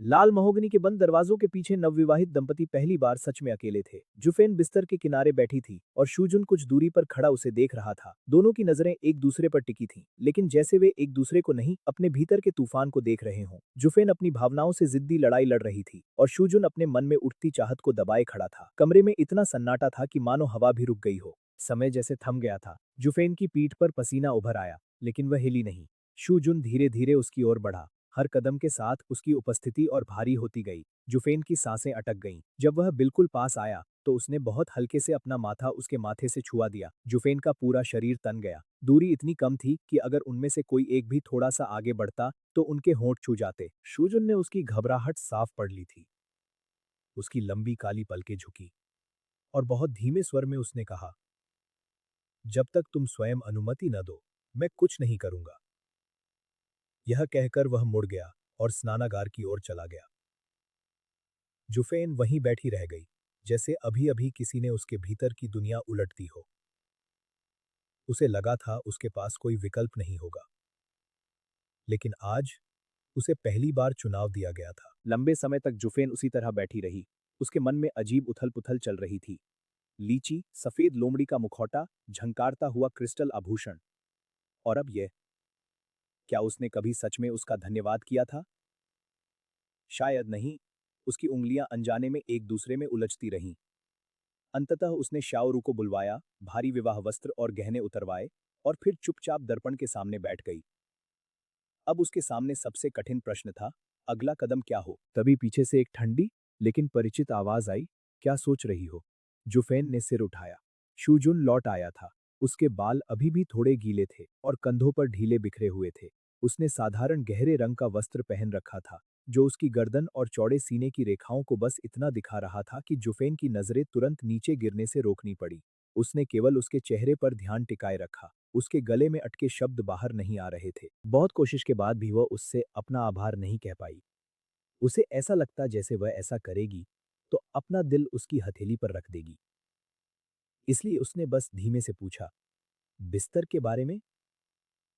लाल mahogany के बंद दरवाजों के पीछे नवविवाहित दंपति पहली बार सच में अकेले थे। जुफेन बिस्तर के किनारे बैठी थी और शूजुन कुछ दूरी पर खड़ा उसे देख रहा था। दोनों की नजरें एक दूसरे पर टिकी थीं, लेकिन जैसे वे एक दूसरे को नहीं, अपने भीतर के तूफान को देख रहे हों। जुफेन अपनी भावनाओं से जिद्दी लड़ाई लड़ रही थी और शूजुन अपने मन में उठती चाहत को दबाए खड़ा था। कमरे में इतना सन्नाटा था कि मानो हवा भी रुक गई हो। समय जैसे थम गया था। जुफेन की पीठ पर पसीना उभर आया, लेकिन वह हिली नहीं। शूजुन धीरे धीरे उसकी ओर बढ़ा। हर कदम के साथ उसकी उपस्थिति और भारी होती गई। जुफेन की सांसें अटक गईं। जब वह बिल्कुल पास आया तो उसने बहुत हल्के से अपना माथा उसके माथे से छुआ दिया। जुफेन का पूरा शरीर तन गया। दूरी इतनी कम थी कि अगर उनमें से कोई एक भी थोड़ा सा आगे बढ़ता तो उनके होंठ छू जाते। शूजुन ने उसकी घबराहट साफ पढ़ ली थी। उसकी लंबी काली पलकें झुकी और बहुत धीमे स्वर में उसने कहा, जब तक तुम स्वयं अनुमति न दो, मैं कुछ नहीं करूंगा। यह कहकर वह मुड़ गया और स्नानागार की ओर चला गया। जुफेन वहीं बैठी रह गई, जैसे अभी अभी किसी ने उसके भीतर की दुनिया उलट दी हो। उसे लगा था उसके पास कोई विकल्प नहीं होगा, लेकिन आज उसे पहली बार चुनाव दिया गया था। लंबे समय तक जुफेन उसी तरह बैठी रही। उसके मन में अजीब उथल पुथल चल रही थी। लीची, सफेद लोमड़ी का मुखौटा, झंकारता हुआ क्रिस्टल आभूषण। और अब यह, क्या उसने कभी सच में उसका धन्यवाद किया था? शायद नहीं। उसकी उंगलियां अनजाने में एक दूसरे में उलझती रहीं। अंततः उसने शाओरू को बुलवाया, भारी विवाह वस्त्र और गहने उतरवाए, और फिर चुपचाप दर्पण के सामने बैठ गई। अब उसके सामने सबसे कठिन प्रश्न था, अगला कदम क्या हो? तभी पीछे से एक ठंडी लेकिन परिचित आवाज आई, क्या सोच रही हो? जुफेन ने सिर उठाया। शूजुन लौट आया था। उसके बाल अभी भी थोड़े गीले थे और कंधों पर ढीले बिखरे हुए थे। उसने साधारण गहरे रंग का वस्त्र पहन रखा था, जो उसकी गर्दन और चौड़े सीने की रेखाओं को बस इतना दिखा रहा था कि जुफेन की नजरें तुरंत नीचे गिरने से रोकनी पड़ी। उसने केवल उसके चेहरे पर ध्यान टिकाए रखा। उसके गले में अटके शब्द बाहर नहीं आ रहे थे। बहुत कोशिश के बाद भी वह उससे अपना आभार नहीं कह पाई। उसे ऐसा लगता जैसे वह ऐसा करेगी तो अपना दिल उसकी हथेली पर रख देगी। इसलिए उसने बस धीमे से पूछा, बिस्तर के बारे में?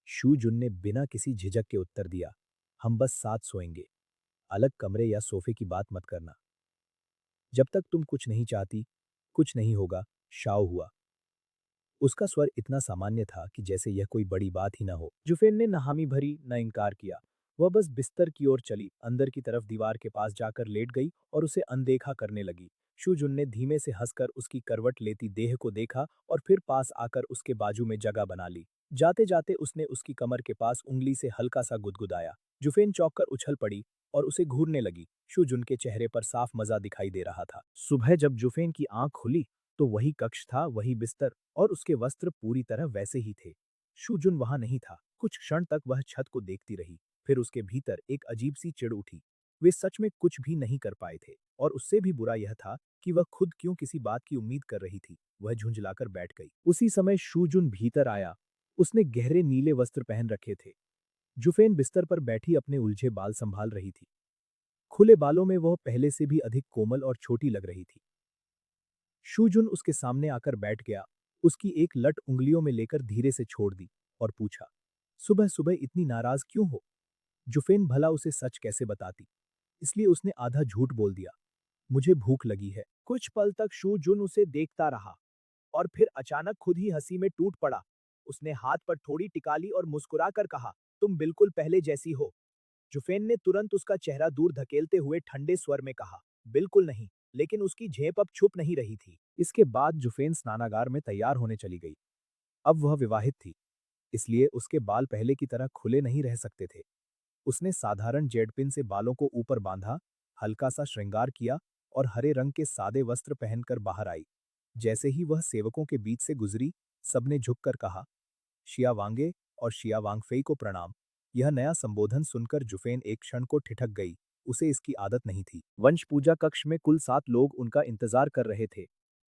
शू जुन ने बिना किसी झिझक के उत्तर दिया, हम बस साथ सोएंगे। अलग कमरे या सोफे की बात मत करना। जब तक तुम कुछ नहीं चाहती, कुछ नहीं होगा। शाओ हुआ। उसका स्वर इतना सामान्य था कि जैसे यह कोई बड़ी बात ही ना हो। जुफेन ने न हामी भरी न इनकार किया। वह बस बिस्तर की ओर चली, अंदर की तरफ दीवार के पास जाकर लेट गई और उसे अनदेखा करने लगी। शुजुन ने धीमे से हंसकर उसकी करवट लेती देह को देखा और फिर पास आकर उसके बाजू में जगह बना ली। जाते जाते उसने उसकी कमर के पास उंगली से हल्का सा गुदगुदाया। जुफेन चौंक कर उछल पड़ी और उसे घूरने लगी। शुजुन के चेहरे पर साफ मजा दिखाई दे रहा था। सुबह जब जुफेन की आंख खुली तो वही कक्ष था, वही बिस्तर, और उसके वस्त्र पूरी तरह वैसे ही थे। शुजुन वहां नहीं था। कुछ क्षण तक वह छत को देखती रही, फिर उसके भीतर एक अजीब सी चिढ़ उठी। वे सच में कुछ भी नहीं कर पाए थे, और उससे भी बुरा यह था कि वह खुद क्यों किसी बात की उम्मीद कर रही थी। वह झुंझलाकर बैठ गई। उसी समय शुजुन भीतर आया। उसने गहरे नीले वस्त्र पहन रखे थे। जुफेन बिस्तर पर बैठी अपने उलझे बाल संभाल रही थी। खुले बालों में वह पहले से भी अधिक कोमल और छोटी लग रही थी। शूजुन उसके सामने आकर बैठ गया, उसकी एक लट उंगलियों में लेकर धीरे से छोड़ दी और पूछा, सुबह सुबह इतनी नाराज क्यों हो? जुफेन भला उसे सच कैसे बताती, इसलिए उसने आधा झूठ बोल दिया, मुझे भूख लगी है। कुछ पल तक शूजुन उसे देखता रहा और फिर अचानक खुद ही हंसी में टूट पड़ा। उसने हाथ पर थोड़ी टिका ली और मुस्कुराकर कहा, तुम बिल्कुल पहले जैसी हो। जुफेन ने तुरंत उसका चेहरा दूर धकेलते हुए ठंडे स्वर में कहा, बिल्कुल नहीं। लेकिन उसकी झेप अब छुप नहीं रही थी। इसके बाद जुफेन स्नानागार में तैयार होने चली गई। अब वह विवाहित थी, इसलिए उसके बाल पहले की तरह खुले नहीं रह सकते थे। उसने साधारण जेडपिन से बालों को ऊपर बांधा, हल्का सा श्रृंगार किया और हरे रंग के सादे वस्त्र पहनकर बाहर आई। जैसे ही वह सेवकों के बीच से गुजरी, सबने झुककर कहा, शिया वांगे और शिया वांगफेई को प्रणाम। यह नया संबोधन सुनकर जुफेन एक क्षण को ठिठक गई। उसे इसकी आदत नहीं थी। वंश पूजा कक्ष में कुल 7 लोग उनका इंतजार कर रहे थे।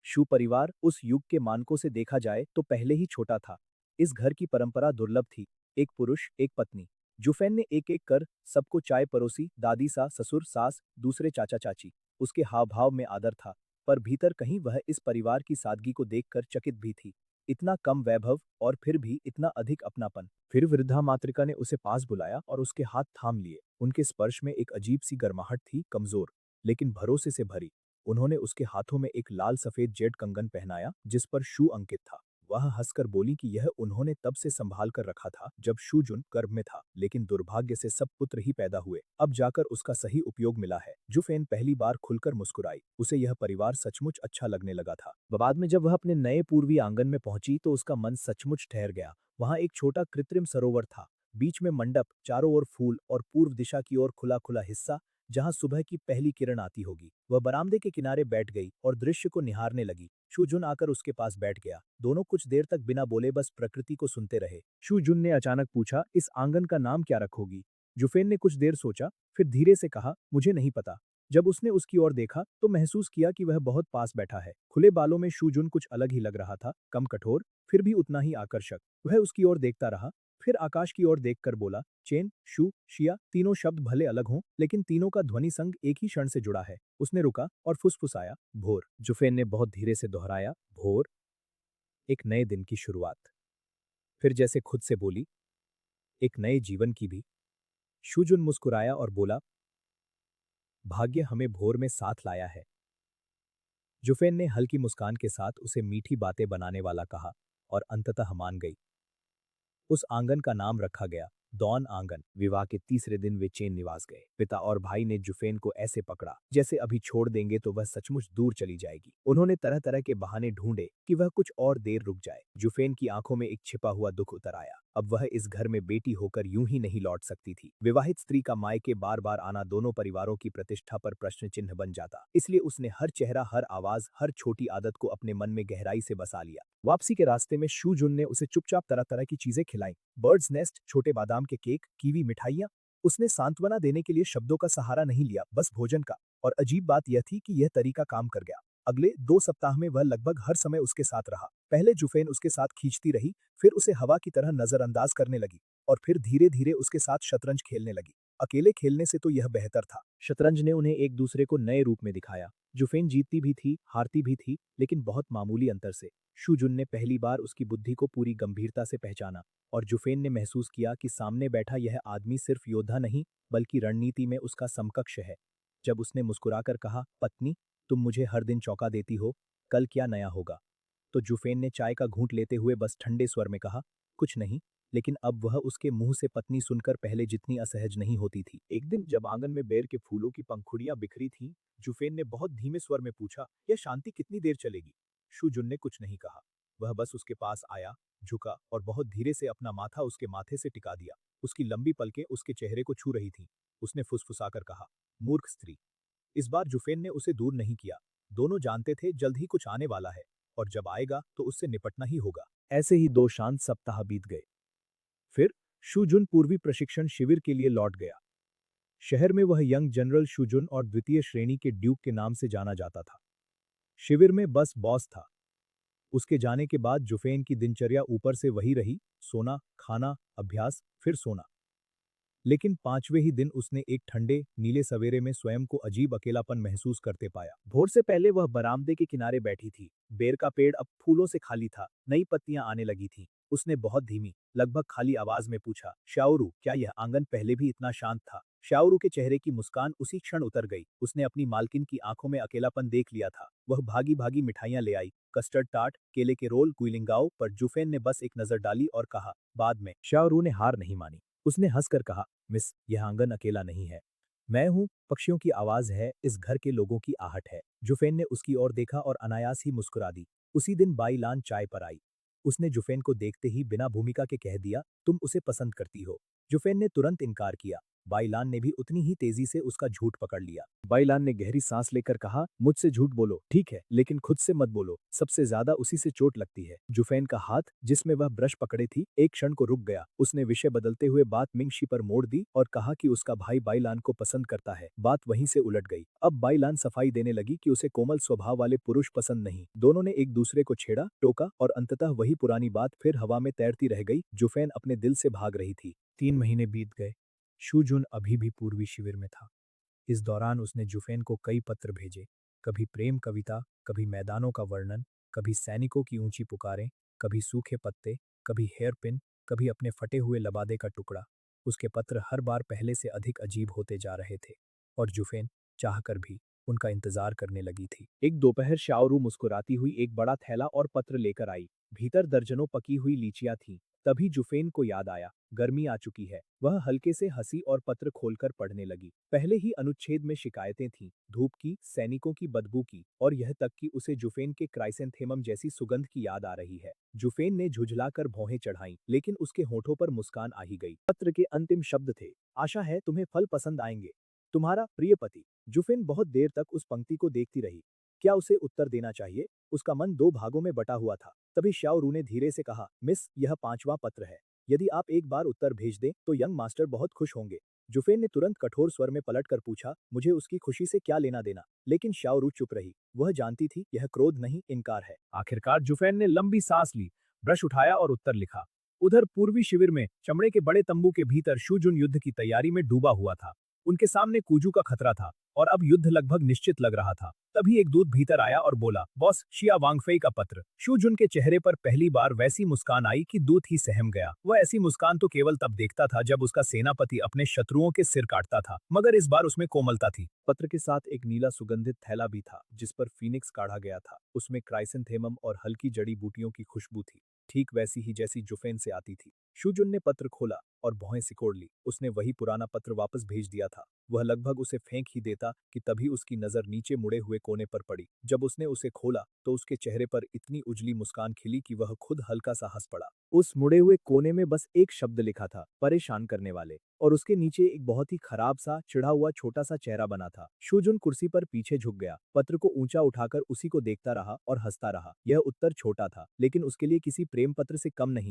शू परिवार उस युग के मानकों से देखा जाए तो पहले ही छोटा था। इस घर की परंपरा दुर्लभ थी, एक पुरुष एक पत्नी। जुफेन ने एक एक कर सबको चाय परोसी, दादी सा, ससुर सास, दूसरे चाचा चाची। उसके हाव भाव में आदर था, पर भीतर कहीं वह इस परिवार की सादगी को देखकर चकित भी थी। इतना कम वैभव और फिर भी इतना अधिक अपनापन। फिर वृद्धा मातृका ने उसे पास बुलाया और उसके हाथ थाम लिए। उनके स्पर्श में एक अजीब सी गर्माहट थी, कमजोर लेकिन भरोसे से भरी। उन्होंने उसके हाथों में एक लाल सफेद जेड कंगन पहनाया जिस पर शू अंकित था। वह हंसकर बोली कि यह उन्होंने तब से संभाल कर रखा था जब शूजुन गर्भ में था, लेकिन दुर्भाग्य से सब पुत्र ही पैदा हुए। अब जाकर उसका सही उपयोग मिला है। जुफेन पहली बार खुलकर मुस्कुराई। उसे यह परिवार सचमुच अच्छा लगने लगा था। बाद में जब वह अपने नए पूर्वी आंगन में पहुंची तो उसका मन सचमुच ठहर गया। वहां एक छोटा कृत्रिम सरोवर था, बीच में मंडप, चारों ओर फूल और पूर्व दिशा की ओर खुला खुला हिस्सा जहां सुबह की पहली किरण आती होगी। वह बरामदे के किनारे बैठ गई और दृश्य को निहारने लगी। शूजुन आकर उसके पास बैठ गया। दोनों कुछ देर तक बिना बोले बस प्रकृति को सुनते रहे। शूजुन ने अचानक पूछा, इस आंगन का नाम क्या रखोगी? जुफेन ने कुछ देर सोचा, फिर धीरे से कहा, मुझे नहीं पता। जब उसने उसकी ओर देखा तो महसूस किया कि वह बहुत पास बैठा है। खुले बालों में शूजुन कुछ अलग ही लग रहा था, कम कठोर, फिर भी उतना ही आकर्षक। वह उसकी ओर देखता रहा, फिर आकाश की ओर देखकर बोला, चेन, शू, शिया, तीनों शब्द भले अलग हों, लेकिन तीनों का ध्वनि संग एक ही क्षण से जुड़ा है। उसने रुका और फुसफुसाया, भोर। जुफेन ने बहुत धीरे से दोहराया, भोर, एक नए दिन की शुरुआत। फिर जैसे खुद से बोली, एक नए जीवन की भी। शूजुन मुस्कुराया और बोला, भाग्य हमें भोर में साथ लाया है। जुफेन ने हल्की मुस्कान के साथ उसे मीठी बातें बनाने वाला कहा और अंततः मान गई। उस आंगन का नाम रखा गया दौन आंगन। विवाह के तीसरे दिन वे चेन निवास गए। पिता और भाई ने जुफेन को ऐसे पकड़ा जैसे अभी छोड़ देंगे तो वह सचमुच दूर चली जाएगी। उन्होंने तरह तरह के बहाने ढूंढे कि वह कुछ और देर रुक जाए। जुफेन की आंखों में एक छिपा हुआ दुख उतर आया। अब वह इस घर में बेटी होकर यूं ही नहीं लौट सकती थी। विवाहित स्त्री का मायके बार बार आना दोनों परिवारों की प्रतिष्ठा पर प्रश्न चिन्ह बन जाता। इसलिए उसने हर चेहरा, हर आवाज, हर छोटी आदत को अपने मन में गहराई से बसा लिया। वापसी के रास्ते में शूजुन ने उसे चुपचाप तरह तरह की चीजें खिलाई। बर्ड्स नेस्ट, छोटे बादाम के केक, कीवी मिठाइयाँ। उसने सांत्वना देने के लिए शब्दों का सहारा नहीं लिया, बस भोजन का। और अजीब बात यह थी कि यह तरीका काम कर गया। अगले 2 सप्ताह में वह लगभग हर समय उसके साथ रहा। पहले जुफेन उसके साथ खींचती रही, फिर उसे हवा की तरह नजरअंदाज करने लगी और फिर धीरे धीरे उसके साथ शतरंज खेलने लगी। अकेले खेलने से तो यह बेहतर था। शतरंज ने उन्हें एक दूसरे को नए रूप में दिखाया। जुफेन जीतती भी थी, हारती भी थी, लेकिन बहुत मामूली अंतर से। शूजुन ने पहली बार उसकी बुद्धि को पूरी गंभीरता से पहचाना और जुफेन ने महसूस किया कि सामने बैठा यह आदमी सिर्फ योद्धा नहीं, बल्कि रणनीति में उसका समकक्ष है। जब उसने मुस्कुराकर कहा, पत्नी, तुम मुझे हर दिन चौंका देती हो, कल क्या नया होगा? तो जुफेन ने चाय का घूंट लेते हुए बस ठंडे स्वर में कहा, कुछ नहीं। लेकिन अब वह उसके मुंह से पत्नी सुनकर पहले जितनी असहज नहीं होती थी। एक दिन जब आंगन में बेर के फूलों की पंखुड़ियां बिखरी थीं, जुफेन ने बहुत धीमे स्वर में पूछा, यह शांति कितनी देर चलेगी? शूजुन ने कुछ नहीं कहा। वह बस उसके पास आया, झुका और बहुत धीरे से अपना माथा उसके माथे से टिका दिया। उसकी लंबी पलकें उसके चेहरे को छू रही थीं। उसने फुसफुसाकर कहा, मूर्ख स्त्री। इस बार जुफेन ने उसे दूर नहीं किया। दोनों जानते थे जल्द ही कुछ आने वाला है और जब आएगा तो उससे निपटना ही होगा। ऐसे ही 2 शांत सप्ताह बीत गए। फिर शूजुन पूर्वी प्रशिक्षण शिविर के लिए लौट गया। शहर में वह यंग जनरल शूजुन और द्वितीय श्रेणी के ड्यूक के नाम से जाना जाता था। शिविर में बस बॉस था। उसके जाने के बाद जुफेन की दिनचर्या ऊपर से वही रही, सोना, खाना, अभ्यास, फिर सोना। लेकिन 5वें ही दिन उसने एक ठंडे, नीले सवेरे में स्वयं को अजीब अकेलापन महसूस करते पाया। भोर से पहले वह बरामदे के किनारे बैठी थी। बेर का पेड़ अब फूलों से खाली था, नई पत्तियां आने लगी थीं। उसने बहुत धीमी, लगभग खाली आवाज में पूछा, श्याओरू, क्या यह आंगन पहले भी इतना शांत था? श्याओरू के चेहरे की मुस्कान उसी क्षण उतर गई। उसने अपनी मालकिन की आंखों में अकेलापन देख लिया था। वह भागी भागी मिठाइयां ले आई, कस्टर्ड टार्ट, केले के रोल, क्विलिंगाओ, पर जुफेन ने बस एक नजर डाली और कहा, बाद में। श्याओरू ने हार नहीं मानी। उसने हंसकर कहा, मिस, यह आंगन अकेला नहीं है। मैं हूँ, पक्षियों की आवाज है, इस घर के लोगों की आहट है। जुफेन ने उसकी ओर देखा और अनायास ही मुस्कुरा दी। उसी दिन बाईलान चाय पर आई। उसने जुफेन को देखते ही बिना भूमिका के कह दिया, तुम उसे पसंद करती हो। जुफेन ने तुरंत इनकार किया। बाईलान ने भी उतनी ही तेजी से उसका झूठ पकड़ लिया। बाईलान ने गहरी सांस लेकर कहा, मुझसे झूठ बोलो, ठीक है, लेकिन खुद से मत बोलो, सबसे ज्यादा उसी से चोट लगती है। जुफेन का हाथ, जिसमें वह ब्रश पकड़े थी, एक क्षण को रुक गया। उसने विषय बदलते हुए बात मिंगशी पर मोड़ दी और कहा कि उसका भाई बाईलान को पसंद करता है। बात वहीं से उलट गई। अब बाईलान सफाई देने लगी कि उसे कोमल स्वभाव वाले पुरुष पसंद नहीं। दोनों ने एक दूसरे को छेड़ा, टोका और अंततः वही पुरानी बात फिर हवा में तैरती रह गई। जुफेन अपने दिल से भाग रही थी। 3 महीने बीत गए। शूजुन अभी भी पूर्वी शिविर में था। इस दौरान उसने जुफेन को कई पत्र भेजे, कभी प्रेम कविता, कभी मैदानों का वर्णन, कभी सैनिकों की ऊंची पुकारें। कभी सूखे पत्ते, कभी हेयर पिन, कभी अपने फटे हुए लबादे का टुकड़ा। उसके पत्र हर बार पहले से अधिक अजीब होते जा रहे थे और जुफेन चाहकर भी उनका इंतजार करने लगी थी। एक दोपहर शाओरू मुस्कुराती हुई एक बड़ा थैला और पत्र लेकर आई। भीतर दर्जनों पकी हुई लीचियां थीं। तभी जुफेन को याद आया, गर्मी आ चुकी है। वह हल्के से हंसी और पत्र खोलकर पढ़ने लगी। पहले ही अनुच्छेद में शिकायतें थीं, धूप की, सैनिकों की बदबू की, और यह तक कि उसे जुफेन के क्राइसेंथेमम जैसी सुगंध की याद आ रही है। जुफेन ने झुझलाकर भौहें चढ़ाईं, लेकिन उसके होठों पर मुस्कान आ ही गई। पत्र के अंतिम शब्द थे, आशा है तुम्हें फल पसंद आएंगे। तुम्हारा प्रिय पति। जुफेन बहुत देर तक उस पंक्ति को देखती रही। क्या उसे उत्तर देना चाहिए? उसका मन दो भागों में बटा हुआ था। तभी शाओरू ने धीरे से कहा, मिस, यह 5वां पत्र है। यदि आप एक बार उत्तर भेज दें तो यंग मास्टर बहुत खुश होंगे। जुफेन ने तुरंत कठोर स्वर में पलटकर पूछा, मुझे उसकी खुशी से क्या लेना देना? लेकिन शाओरू चुप रही। वह जानती थी यह क्रोध नहीं, इनकार है। आखिरकार जुफेन ने लंबी सांस ली, ब्रश उठाया और उत्तर लिखा। उधर पूर्वी शिविर में चमड़े के बड़े तंबू के भीतर शूजुन युद्ध की तैयारी में डूबा हुआ था। उनके सामने कूजू का खतरा था और अब युद्ध लगभग निश्चित लग रहा था। तभी एक दूत भीतर आया और बोला, बॉस, शिया वांगफेई का पत्र। शूजुन के चेहरे पर पहली बार वैसी मुस्कान आई कि दूत ही सहम गया। वह ऐसी मुस्कान तो केवल तब देखता था जब उसका सेनापति अपने शत्रुओं के सिर काटता था, मगर इस बार उसमें कोमलता थी। पत्र के साथ एक नीला सुगंधित थैला भी था जिस पर फीनिक्स काढ़ा गया था। उसमें क्राइसेंथेमम और हल्की जड़ी बूटियों की खुशबू थी, ठीक वैसी ही जैसी जुफेन से आती थी। शूजुन ने पत्र खोला और भौहें सिकोड़ ली। उसने वही पुराना पत्र वापस भेज दिया था। वह लगभग उसे फेंक ही देता कि तभी उसकी नजर नीचे मुड़े हुए कोने पर पड़ी। जब उसने उसे खोला तो उसके चेहरे पर इतनी उजली मुस्कान खिली कि वह खुद हल्का सा हंस पड़ा। उस मुड़े हुए कोने में बस एक शब्द लिखा था, परेशान करने वाले, और उसके नीचे एक बहुत ही खराब सा चिढ़ा हुआ छोटा सा चेहरा बना था। शूजुन कुर्सी पर पीछे झुक गया, पत्र को ऊंचा उठाकर उसी को देखता रहा और हंसता रहा। यह उत्तर छोटा था, लेकिन उसके लिए किसी प्रेम पत्र से कम नहीं।